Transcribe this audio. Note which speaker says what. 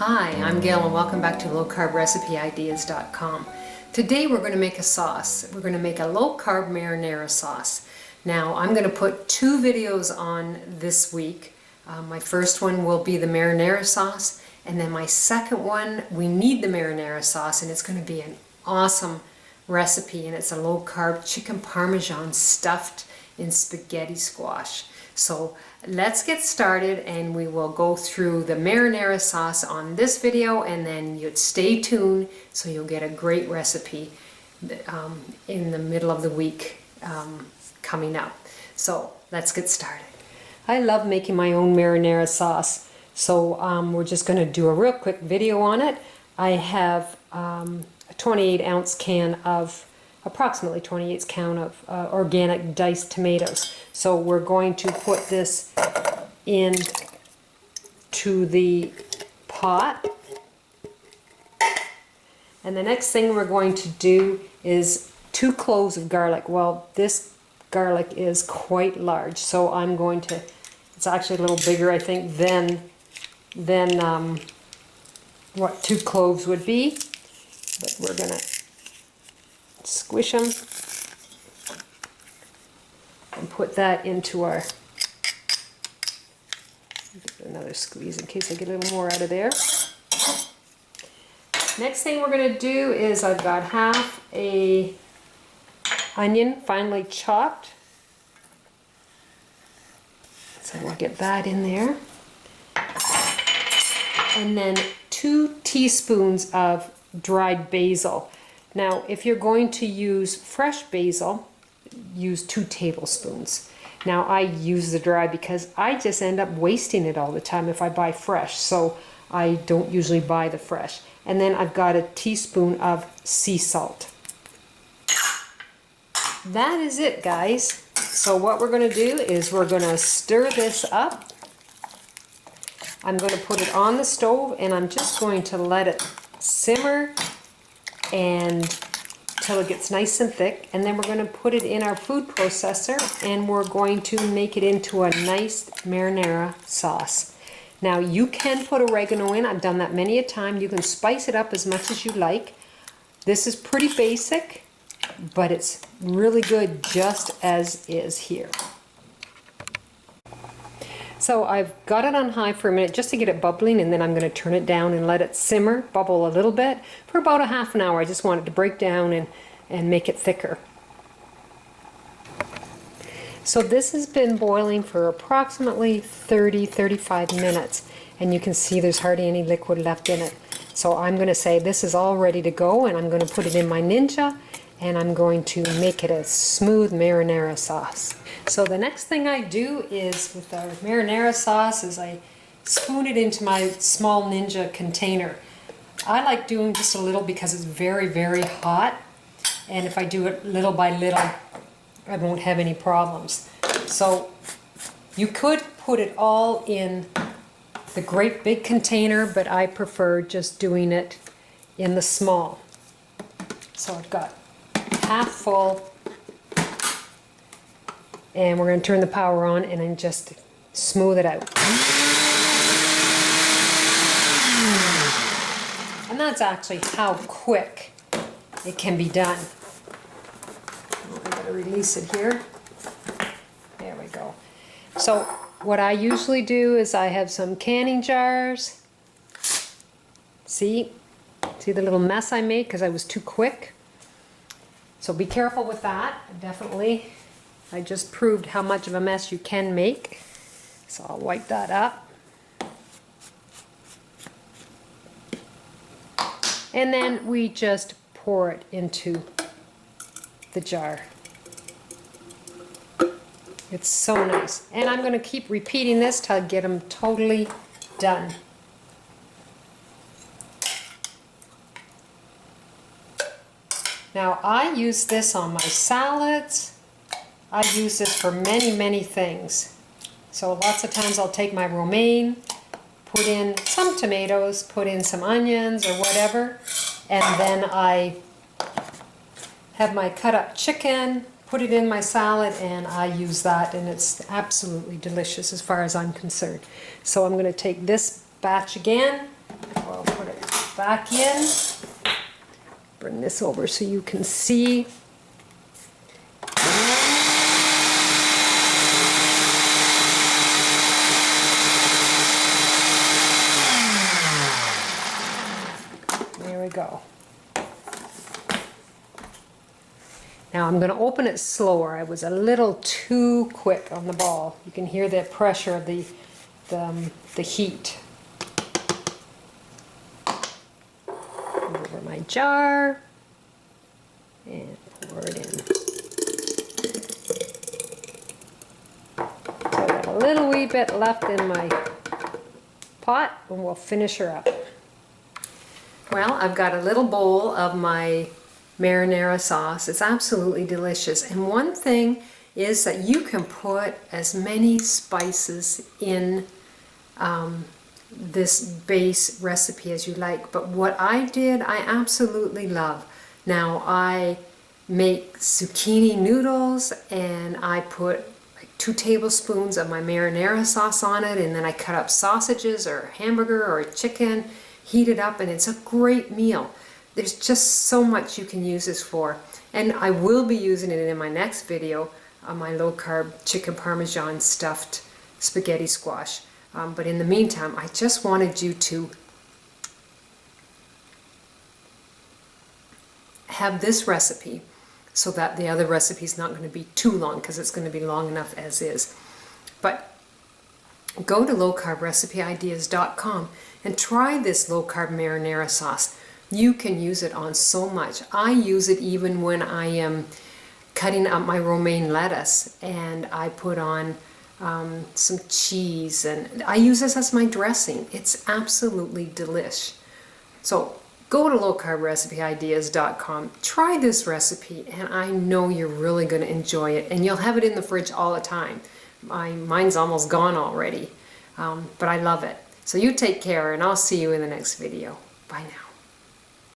Speaker 1: Hi, I'm Gail and welcome back to lowcarbrecipe.ideas.com. Today we're going to make a sauce. We're going to make a low-carb marinara sauce. Now I'm going to put two videos on this week. My first one will be the marinara sauce, and then my second one, we need the marinara sauce, and it's going to be an awesome recipe, and it's a low-carb chicken parmesan stuffed in spaghetti squash. So let's get started, and we will go through the marinara sauce on this video, and then you'd stay tuned so you'll get a great recipe in the middle of the week coming up. So let's get started. I love making my own marinara sauce, so we're just going to do a real quick video on it. I have a 28-ounce can of approximately 28 count of organic diced tomatoes. So we're going to put this into the pot. And the next thing we're going to do is 2 cloves of garlic. Well, this garlic is quite large, so I'm going to, it's actually a little bigger, I think, than what 2 cloves would be. But we're going to squish them and put that into our, another squeeze in case I get a little more out of there. Next thing we're going to do is I've got half a onion finely chopped, so we'll get that in there, and then 2 teaspoons of dried basil. Now, if you're going to use fresh basil, use 2 tablespoons. Now, I use the dry because I just end up wasting it all the time if I buy fresh, so I don't usually buy the fresh. And then I've got a teaspoon of sea salt. That is it, guys. So what we're going to do is we're going to stir this up. I'm going to put it on the stove, and I'm just going to let it simmer and till it gets nice and thick, and then we're going to put it in our food processor, and we're going to make it into a nice marinara sauce. Now, you can put oregano in. I've done that many a time. You can spice it up as much as you like. This is pretty basic, but it's really good just as is here. So I've got it on high for a minute just to get it bubbling, and then I'm going to turn it down and let it simmer, bubble a little bit for about a half an hour. I just want it to break down and make it thicker. So this has been boiling for approximately 30-35 minutes, and you can see there's hardly any liquid left in it. So I'm going to say this is all ready to go, and I'm going to put it in my Ninja, and I'm going to make it a smooth marinara sauce. So the next thing I do is, with our marinara sauce, is I spoon it into my small Ninja container. I like doing just a little because it's very, very hot, and if I do it little by little, I won't have any problems. So you could put it all in the great big container, but I prefer just doing it in the small. So I've got half full, and we're going to turn the power on and then just smooth it out. And that's actually how quick it can be done. I'm going to release it here. There we go. So what I usually do is I have some canning jars. See the little mess I made because I was too quick? So be careful with that, definitely. I just proved how much of a mess you can make. So I'll wipe that up. And then we just pour it into the jar. It's so nice. And I'm going to keep repeating this till I get them totally done. Now, I use this on my salads. I use this for many, many things. So lots of times I'll take my romaine, put in some tomatoes, put in some onions or whatever, and then I have my cut up chicken, put it in my salad, and I use that, and it's absolutely delicious as far as I'm concerned. So I'm going to take this batch again, I'll put it back in. Bring this over so you can see. There we go. Now I'm going to open it slower. I was a little too quick on the ball. You can hear the pressure of the heat. Over my jar and pour it in. So I got a little wee bit left in my pot and we'll finish her up. Well, I've got a little bowl of my marinara sauce. It's absolutely delicious. And one thing is that you can put as many spices in this base recipe as you like. But what I did, I absolutely love. Now I make zucchini noodles and I put like 2 tablespoons of my marinara sauce on it, and then I cut up sausages or hamburger or chicken, heat it up, and it's a great meal. There's just so much you can use this for. And I will be using it in my next video on my low carb chicken parmesan stuffed spaghetti squash. But in the meantime, I just wanted you to have this recipe so that the other recipe is not going to be too long, because it's going to be long enough as is. But go to lowcarbrecipeIdeas.com and try this low carb marinara sauce. You can use it on so much. I use it even when I am cutting up my romaine lettuce and I put on some cheese, and I use this as my dressing. It's absolutely delish. So go to lowcarbrecipeIdeas.com, try this recipe, and I know you're really going to enjoy it, and you'll have it in the fridge all the time. Mine's almost gone already, but I love it. So you take care, and I'll see you in the next video. Bye now.